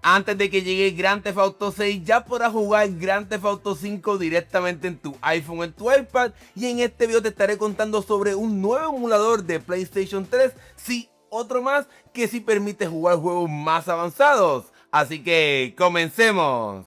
Antes de que llegue Grand Theft Auto 6 ya podrás jugar Grand Theft Auto 5 directamente en tu iPhone o en tu iPad, y en este video te estaré contando sobre un nuevo emulador de PlayStation 3, sí, otro más que sí permite jugar juegos más avanzados. Así que comencemos.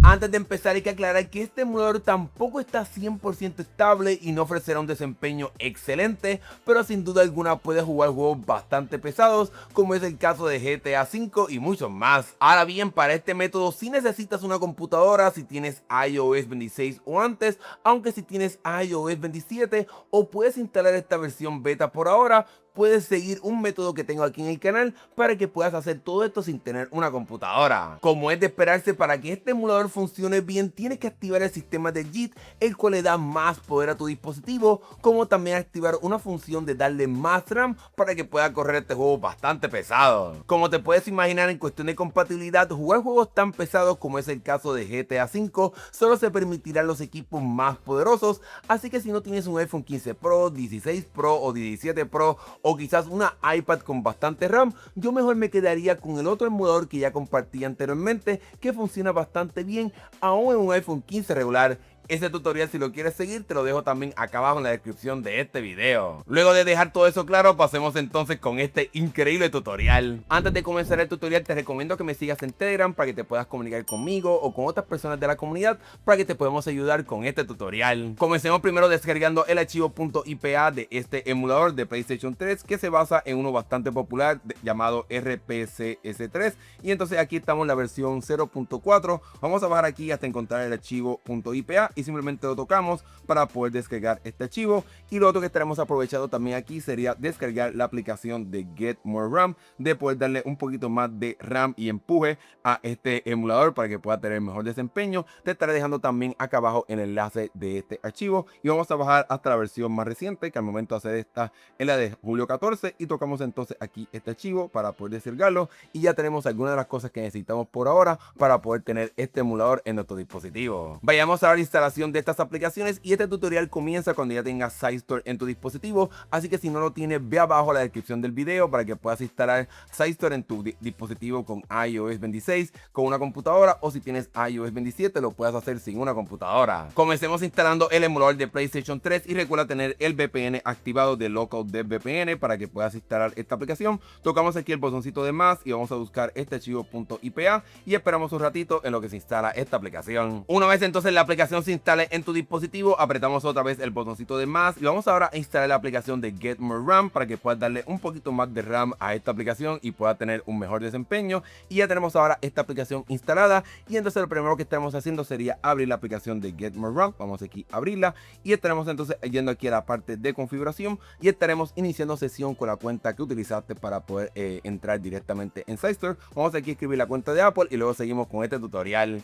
Antes de empezar hay que aclarar que este emulador tampoco está 100% estable y no ofrecerá un desempeño excelente, pero sin duda alguna puedes jugar juegos bastante pesados, como es el caso de GTA V y muchos más. Ahora bien, para este método sí necesitas una computadora si tienes iOS 26 o antes, aunque si tienes iOS 27 o puedes instalar esta versión beta por ahora, puedes seguir un método que tengo aquí en el canal para que puedas hacer todo esto sin tener una computadora. Como es de esperarse, para que este emulador funcione bien tienes que activar el sistema de JIT, el cual le da más poder a tu dispositivo, como también activar una función de darle más RAM para que pueda correr este juego bastante pesado. Como te puedes imaginar, en cuestión de compatibilidad, jugar juegos tan pesados como es el caso de GTA V solo se permitirá los equipos más poderosos, así que si no tienes un iPhone 15 Pro, 16 Pro o 17 Pro o quizás una iPad con bastante RAM, yo mejor me quedaría con el otro emulador que ya compartí anteriormente, que funciona bastante bien aún en un iPhone 15 regular. Ese tutorial, si lo quieres seguir, te lo dejo también acá abajo en la descripción de este video. Luego de dejar todo eso claro, pasemos entonces con este increíble tutorial. Antes de comenzar el tutorial, te recomiendo que me sigas en Telegram para que te puedas comunicar conmigo o con otras personas de la comunidad para que te podamos ayudar con este tutorial. Comencemos primero descargando el archivo .ipa de este emulador de PlayStation 3, que se basa en uno bastante popular llamado RPCS3, y entonces aquí estamos en la versión 0.4. Vamos a bajar aquí hasta encontrar el archivo .ipa y simplemente lo tocamos para poder descargar este archivo. Y lo otro que estaremos aprovechando también aquí sería descargar la aplicación de Get More RAM, de poder darle un poquito más de RAM y empuje a este emulador para que pueda tener mejor desempeño. Te estaré dejando también acá abajo el enlace de este archivo, y vamos a bajar hasta la versión más reciente, que al momento de hacer esta es la de julio 14, y tocamos entonces aquí este archivo para poder descargarlo, y ya tenemos algunas de las cosas que necesitamos por ahora para poder tener este emulador en nuestro dispositivo. Vayamos a la instalación de estas aplicaciones, y este tutorial comienza cuando ya tengas SciStore en tu dispositivo, así que si no lo tienes, ve abajo a la descripción del video para que puedas instalar SciStore en tu dispositivo con iOS 26 con una computadora, o si tienes iOS 27 lo puedes hacer sin una computadora. Comencemos instalando el emulador de PlayStation 3 y recuerda tener el VPN activado de LocalDev VPN para que puedas instalar esta aplicación. Tocamos aquí el botoncito de más y vamos a buscar este archivo .ipa y esperamos un ratito en lo que se instala esta aplicación. Una vez entonces la aplicación se instale en tu dispositivo, apretamos otra vez el botoncito de más y vamos ahora a instalar la aplicación de Get More RAM para que puedas darle un poquito más de RAM a esta aplicación y pueda tener un mejor desempeño. Y ya tenemos ahora esta aplicación instalada, y entonces lo primero que estaremos haciendo sería abrir la aplicación de Get More RAM. Vamos aquí a abrirla y estaremos entonces yendo aquí a la parte de configuración y estaremos iniciando sesión con la cuenta que utilizaste para poder entrar directamente en SciStore. Vamos aquí a escribir la cuenta de Apple y luego seguimos con este tutorial.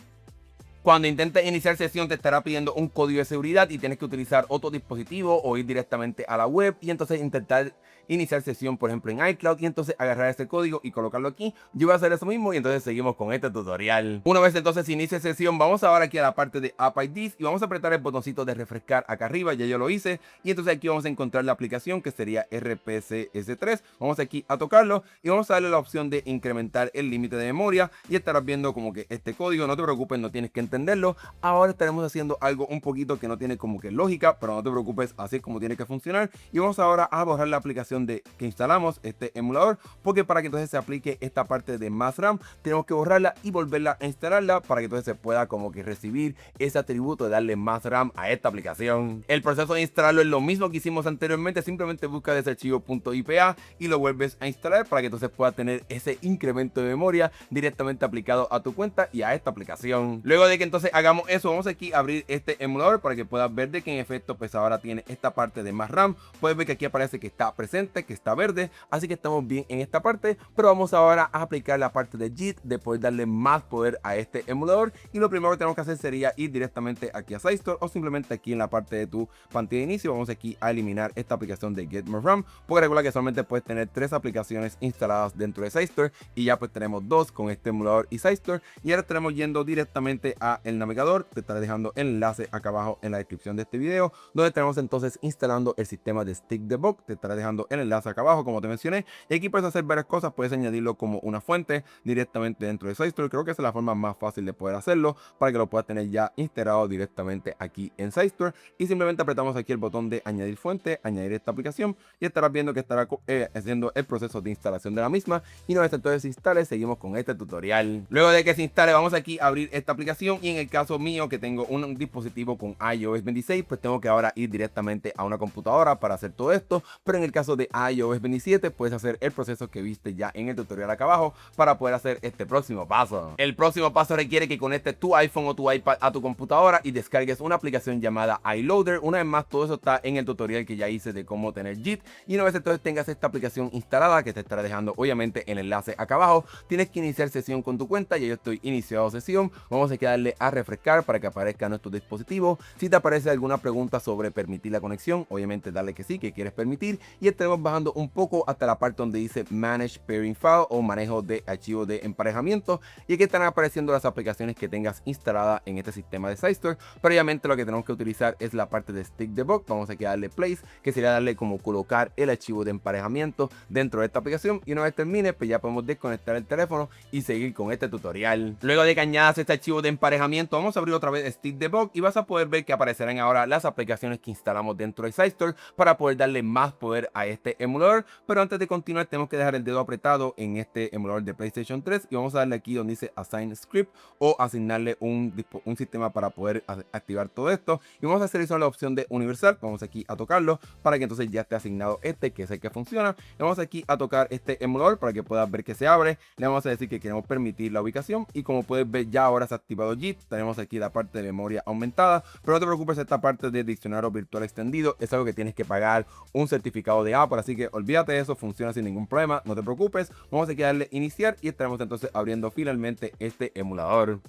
Cuando intentes iniciar sesión te estará pidiendo un código de seguridad y tienes que utilizar otro dispositivo o ir directamente a la web y entonces intentar iniciar sesión, por ejemplo en iCloud, y entonces agarrar este código y colocarlo aquí. Yo voy a hacer eso mismo y entonces seguimos con este tutorial. Una vez entonces inicie sesión, vamos ahora aquí a la parte de App IDs y vamos a apretar el botoncito de refrescar acá arriba. Ya yo lo hice, y entonces aquí vamos a encontrar la aplicación que sería RPCS3. Vamos aquí a tocarlo y vamos a darle la opción de incrementar el límite de memoria, y estarás viendo como que este código, no te preocupes, no tienes que entenderlo. Ahora estaremos haciendo algo un poquito que no tiene como que lógica, pero no te preocupes, así es como tiene que funcionar. Y vamos ahora a borrar la aplicación de que instalamos este emulador, porque para que entonces se aplique esta parte de más RAM tenemos que borrarla y volverla a instalarla para que entonces se pueda como que recibir ese atributo de darle más RAM a esta aplicación. El proceso de instalarlo es lo mismo que hicimos anteriormente, simplemente busca ese archivo .ipa y lo vuelves a instalar para que entonces pueda tener ese incremento de memoria directamente aplicado a tu cuenta y a esta aplicación. Luego de que entonces hagamos eso, vamos aquí a abrir este emulador para que puedas ver de que en efecto pues ahora tiene esta parte de más RAM. Puedes ver que aquí aparece que está presente, que está verde, así que estamos bien en esta parte, pero vamos ahora a aplicar la parte de JIT, de poder darle más poder a este emulador. Y lo primero que tenemos que hacer sería ir directamente aquí a SciStore, o simplemente aquí en la parte de tu pantalla de inicio vamos aquí a eliminar esta aplicación de Get More RAM, porque recuerda que solamente puedes tener 3 aplicaciones instaladas dentro de SciStore, y ya pues tenemos 2 con este emulador y SciStore. Y ahora estaremos yendo directamente a el navegador. Te estaré dejando el enlace acá abajo en la descripción de este video, donde estaremos entonces instalando el sistema de Stick Debug. Te estaré dejando el el enlace acá abajo, como te mencioné. Y aquí puedes hacer varias cosas, puedes añadirlo como una fuente directamente dentro de SideStore. Creo que esa es la forma más fácil de poder hacerlo, para que lo puedas tener ya integrado directamente aquí en SideStore. Y simplemente apretamos aquí el botón de añadir fuente, añadir esta aplicación, y estarás viendo que estará haciendo el proceso de instalación de la misma. Y una vez entonces se instale, seguimos con este tutorial. Luego de que se instale, vamos aquí a abrir esta aplicación, y en el caso mío, que tengo un dispositivo con iOS 26, pues tengo que ahora ir directamente a una computadora para hacer todo esto. Pero en el caso de iOS 27, puedes hacer el proceso que viste ya en el tutorial acá abajo para poder hacer este próximo paso. El próximo paso requiere que conectes tu iPhone o tu iPad a tu computadora y descargues una aplicación llamada iLoader. Una vez más, todo eso está en el tutorial que ya hice de cómo tener JIT. Y una vez entonces tengas esta aplicación instalada, que te estaré dejando obviamente el enlace acá abajo, tienes que iniciar sesión con tu cuenta. Ya yo estoy iniciado sesión. Vamos a darle a refrescar para que aparezca nuestro dispositivo. Si te aparece alguna pregunta sobre permitir la conexión, obviamente dale que sí, que quieres permitir, y estaremos bajando un poco hasta la parte donde dice Manage Pairing File o manejo de archivos de emparejamiento, y aquí están apareciendo las aplicaciones que tengas instaladas en este sistema de SideStore. Pero obviamente lo que tenemos que utilizar es la parte de Stick Debug. Vamos aquí a darle Place, que sería darle como colocar el archivo de emparejamiento dentro de esta aplicación, y una vez termine, pues ya podemos desconectar el teléfono y seguir con este tutorial. Luego de que añadas este archivo de emparejamiento, vamos a abrir otra vez Stick Debug, y vas a poder ver que aparecerán ahora las aplicaciones que instalamos dentro de SideStore para poder darle más poder a este emulador. Pero antes de continuar, tenemos que dejar el dedo apretado en este emulador de PlayStation 3, y vamos a darle aquí donde dice Assign Script, o asignarle un sistema para poder activar todo esto. Y vamos a seleccionar la opción de universal. Vamos aquí a tocarlo para que entonces ya esté asignado este, que es el que funciona. Y vamos aquí a tocar este emulador para que puedas ver que se abre. Le vamos a decir que queremos permitir la ubicación, y como puedes ver, ya ahora se ha activado JIT. Tenemos aquí la parte de memoria aumentada, pero no te preocupes, esta parte de diccionario virtual extendido es algo que tienes que pagar un certificado de Apple, así que olvídate de eso, funciona sin ningún problema, no te preocupes. Vamos aquí a darle iniciar, y estaremos entonces abriendo finalmente este emulador.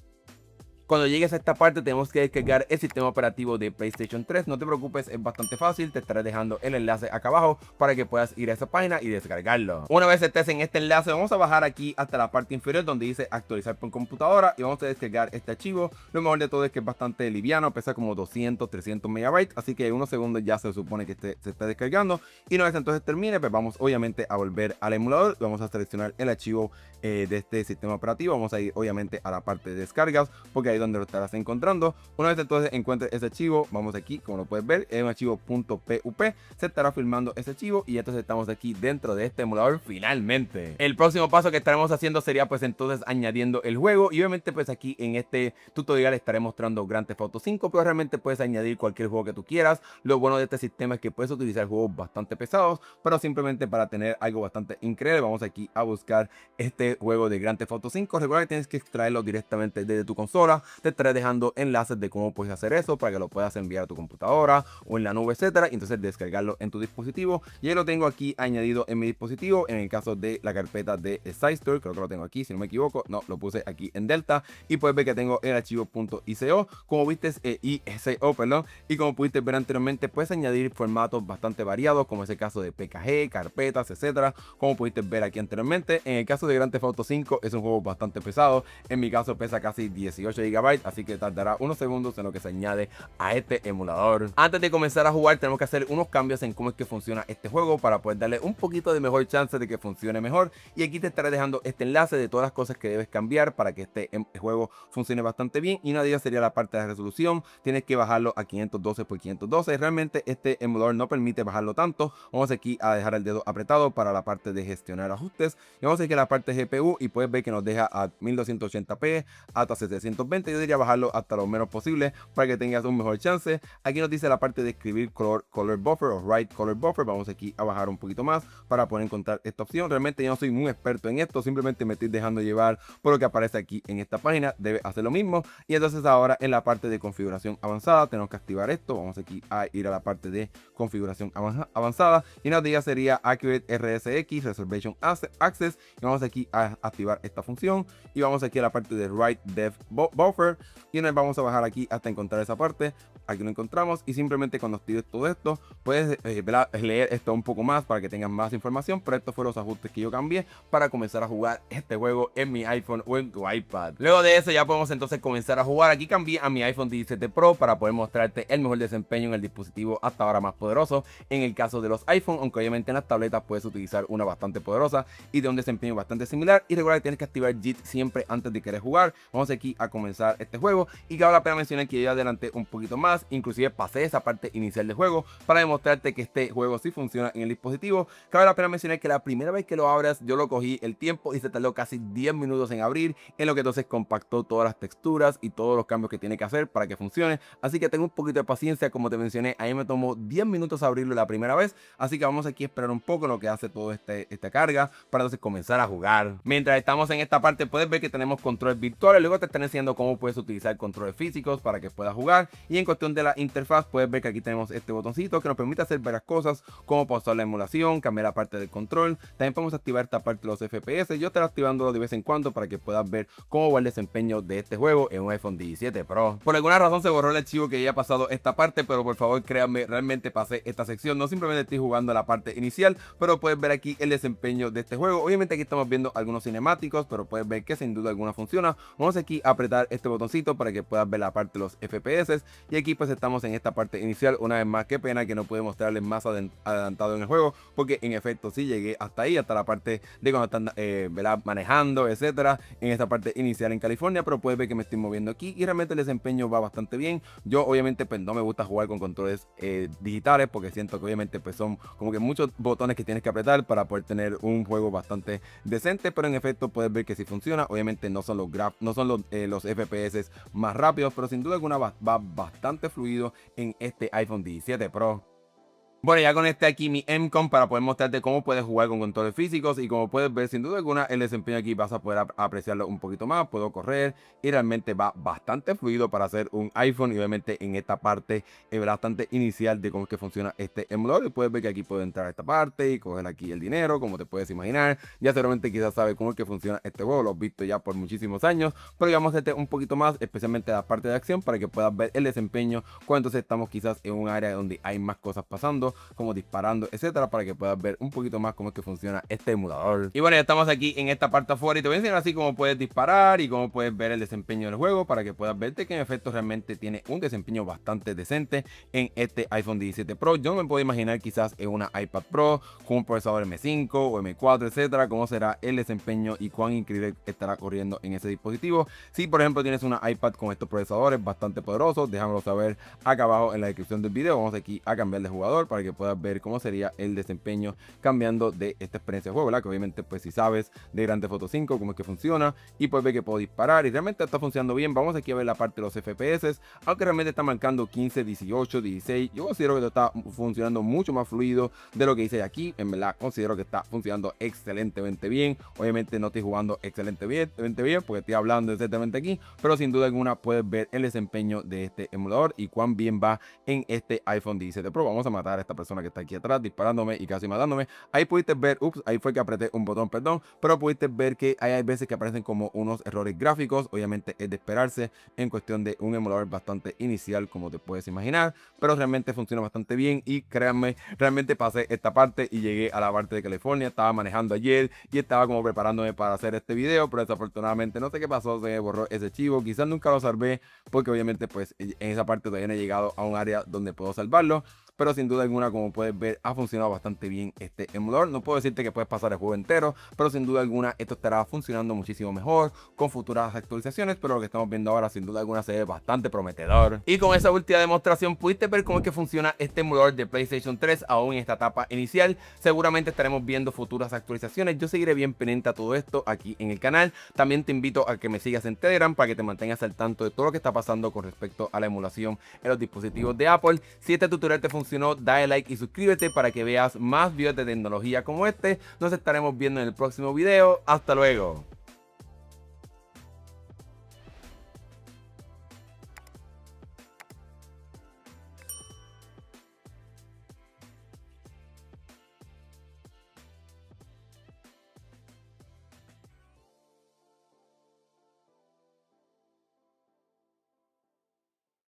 Cuando llegues a esta parte, tenemos que descargar el sistema operativo de PlayStation 3. No te preocupes, es bastante fácil. Te estaré dejando el enlace acá abajo para que puedas ir a esa página y descargarlo. Una vez estés en este enlace, vamos a bajar aquí hasta la parte inferior donde dice actualizar por computadora, y vamos a descargar este archivo. Lo mejor de todo es que es bastante liviano, pesa como 200-300 megabytes, así que en unos segundos ya se supone que se está descargando. Y una vez entonces termine, pues vamos obviamente a volver al emulador. Vamos a seleccionar el archivo de este sistema operativo. Vamos a ir obviamente a la parte de descargas, porque ahí donde lo estarás encontrando. Una vez entonces encuentres ese archivo, vamos aquí, como lo puedes ver, es un archivo .pup, se estará filmando ese archivo, y entonces estamos aquí dentro de este emulador finalmente. El próximo paso que estaremos haciendo sería pues entonces añadiendo el juego, y obviamente pues aquí en este tutorial estaré mostrando Grand Theft Auto 5, pero realmente puedes añadir cualquier juego que tú quieras. Lo bueno de este sistema es que puedes utilizar juegos bastante pesados, pero simplemente para tener algo bastante increíble, vamos aquí a buscar este juego de Grand Theft Auto 5. Recuerda que tienes que extraerlo directamente desde tu consola. Te estaré dejando enlaces de cómo puedes hacer eso para que lo puedas enviar a tu computadora o en la nube, etcétera, y entonces descargarlo en tu dispositivo. Y lo tengo aquí añadido en mi dispositivo. En el caso de la carpeta de SideStore, creo que lo tengo aquí, si no me equivoco, no, lo puse aquí en Delta, y puedes ver que tengo el archivo .ico, como viste, ISO, perdón, y como pudiste ver anteriormente, puedes añadir formatos bastante variados, como es el caso de PKG, carpetas, etcétera, como pudiste ver aquí anteriormente. En el caso de Grand Theft Auto 5 es un juego bastante pesado, en mi caso pesa casi 18 GB, así que tardará unos segundos en lo que se añade a este emulador. Antes de comenzar a jugar, tenemos que hacer unos cambios en cómo es que funciona este juego para poder darle un poquito de mejor chance de que funcione mejor, y aquí te estaré dejando este enlace de todas las cosas que debes cambiar para que este juego funcione bastante bien, y una de ellas sería la parte de la resolución. Tienes que bajarlo a 512 x 512. Realmente este emulador no permite bajarlo tanto. Vamos aquí a dejar el dedo apretado para la parte de gestionar ajustes, y vamos aquí a la parte de GPU, y puedes ver que nos deja a 1280p hasta 720. Yo diría bajarlo hasta lo menos posible para que tengas un mejor chance. Aquí nos dice la parte de escribir color buffer o write color buffer. Vamos aquí a bajar un poquito más para poder encontrar esta opción. Realmente yo no soy muy experto en esto, simplemente me estoy dejando llevar por lo que aparece aquí en esta página. Debe hacer lo mismo. Y entonces ahora en la parte de configuración avanzada tenemos que activar esto. Vamos aquí a ir a la parte de configuración avanzada, y una de ellas sería Accurate RSX Reservation Access, y vamos aquí a activar esta función, y vamos aquí a la parte de write dev buffer, y nos vamos a bajar aquí hasta encontrar esa parte. aquí lo encontramos y simplemente cuando actives todo esto puedes leer esto un poco más para que tengas más información, pero estos fueron los ajustes que yo cambié para comenzar a jugar este juego en mi iPhone o en tu iPad. Luego de eso ya podemos entonces comenzar a jugar. Aquí cambié a mi iPhone 17 Pro para poder mostrarte el mejor desempeño en el dispositivo hasta ahora más poderoso en el caso de los iPhone, aunque obviamente en las tabletas puedes utilizar una bastante poderosa y de un desempeño bastante similar. Y recuerda que tienes que activar JIT siempre antes de querer jugar. Vamos aquí a comenzar este juego y cabe la pena mencionar que yo adelanté un poquito más, inclusive pasé esa parte inicial del juego para demostrarte que este juego sí funciona en el dispositivo. Cabe la pena mencionar que la primera vez que lo abras yo lo cogí el tiempo y se tardó casi 10 minutos en abrir, en lo que entonces compactó todas las texturas y todos los cambios que tiene que hacer para que funcione. Así que tengo un poquito de paciencia, como te mencioné, a mí me tomó 10 minutos abrirlo la primera vez, así que vamos aquí a esperar un poco en lo que hace todo esta carga para entonces comenzar a jugar. Mientras estamos en esta parte puedes ver que tenemos controles virtuales, luego te están enseñando cómo puedes utilizar controles físicos para que puedas jugar, y en cuestión de la interfaz puedes ver que aquí tenemos este botoncito que nos permite hacer varias cosas como pausar la emulación, cambiar la parte del control. También podemos activar esta parte de los FPS, yo estaré activándolo de vez en cuando para que puedas ver cómo va el desempeño de este juego en un iPhone 17 Pro. Por alguna razón se borró el archivo que había pasado esta parte, pero por favor créanme, realmente pasé esta sección, no simplemente estoy jugando la parte inicial, pero puedes ver aquí el desempeño de este juego. Obviamente aquí estamos viendo algunos cinemáticos, pero puedes ver que sin duda alguna funciona. Vamos aquí a apretar este botoncito para que puedas ver la parte de los FPS, y aquí pues estamos en esta parte inicial. Una vez más, qué pena que no pude mostrarles más adelantado en el juego, porque en efecto sí llegué hasta ahí, hasta la parte de cuando están manejando, etcétera, en esta parte inicial en California, pero puedes ver que me estoy moviendo aquí y realmente el desempeño va bastante bien. Yo obviamente pues no me gusta jugar con controles digitales porque siento que obviamente pues son como que muchos botones que tienes que apretar para poder tener un juego bastante decente, pero en efecto puedes ver que sí funciona. Obviamente no son los FPS más rápidos, pero sin duda alguna va bastante fluido en este iPhone 17 Pro. Bueno, ya conecté aquí mi M-Com para poder mostrarte cómo puedes jugar con controles físicos, y como puedes ver, sin duda alguna, el desempeño aquí vas a poder apreciarlo un poquito más. Puedo correr y realmente va bastante fluido para hacer un iPhone, y obviamente en esta parte es bastante inicial de cómo es que funciona este emulador. Y puedes ver que aquí puedo entrar a esta parte y coger aquí el dinero, como te puedes imaginar. Ya seguramente quizás sabes cómo es que funciona este juego, lo has visto ya por muchísimos años, pero vamos a hacerte un poquito más, especialmente la parte de acción, para que puedas ver el desempeño cuando entonces estamos quizás en un área donde hay más cosas pasando, como disparando, etcétera, para que puedas ver un poquito más cómo es que funciona este emulador. Y bueno, ya estamos aquí en esta parte afuera y te voy a enseñar así cómo puedes disparar y cómo puedes ver el desempeño del juego, para que puedas verte que en efecto realmente tiene un desempeño bastante decente en este iPhone 17 Pro. Yo no me puedo imaginar quizás en una iPad Pro con un procesador M5 o M4, etcétera, cómo será el desempeño y cuán increíble estará corriendo en ese dispositivo. Si por ejemplo tienes una iPad con estos procesadores bastante poderosos, déjamelo saber acá abajo en la descripción del video. Vamos aquí a cambiar de jugador para que puedas ver cómo sería el desempeño cambiando de esta experiencia de juego, ¿verdad? Que obviamente pues si sabes de Grand Theft Auto 5 cómo es que funciona, y puedes ver que puedo disparar y realmente está funcionando bien. Vamos aquí a ver la parte de los FPS, aunque realmente está marcando 15, 18, 16, yo considero que está funcionando mucho más fluido de lo que hice aquí. En verdad considero que está funcionando excelentemente bien. Obviamente no estoy jugando excelentemente bien porque estoy hablando exactamente aquí, pero sin duda alguna puedes ver el desempeño de este emulador y cuán bien va en este iPhone 17 Pro. Vamos a matar a esta persona que está aquí atrás disparándome y casi matándome. Ahí pudiste ver, ahí fue que apreté un botón, perdón, pero pudiste ver que hay veces que aparecen como unos errores gráficos. Obviamente es de esperarse en cuestión de un emulador bastante inicial, como te puedes imaginar, pero realmente funciona bastante bien. Y créanme, realmente pasé esta parte y llegué a la parte de California. Estaba manejando ayer y estaba como preparándome para hacer este video, pero desafortunadamente no sé qué pasó, se borró ese archivo. Quizás nunca lo salvé porque obviamente pues en esa parte todavía no he llegado a un área donde puedo salvarlo, pero sin duda alguna, como puedes ver, ha funcionado bastante bien este emulador. No puedo decirte que puedes pasar el juego entero, pero sin duda alguna esto estará funcionando muchísimo mejor con futuras actualizaciones, pero lo que estamos viendo ahora sin duda alguna se ve bastante prometedor. Y con esa última demostración pudiste ver cómo es que funciona este emulador de PlayStation 3 aún en esta etapa inicial. Seguramente estaremos viendo futuras actualizaciones, yo seguiré bien pendiente a todo esto aquí en el canal. También te invito a que me sigas en Telegram para que te mantengas al tanto de todo lo que está pasando con respecto a la emulación en los dispositivos de Apple. Si este tutorial te funcionó, dale like y suscríbete para que veas más videos de tecnología como este. Nos estaremos viendo en el próximo video. Hasta luego.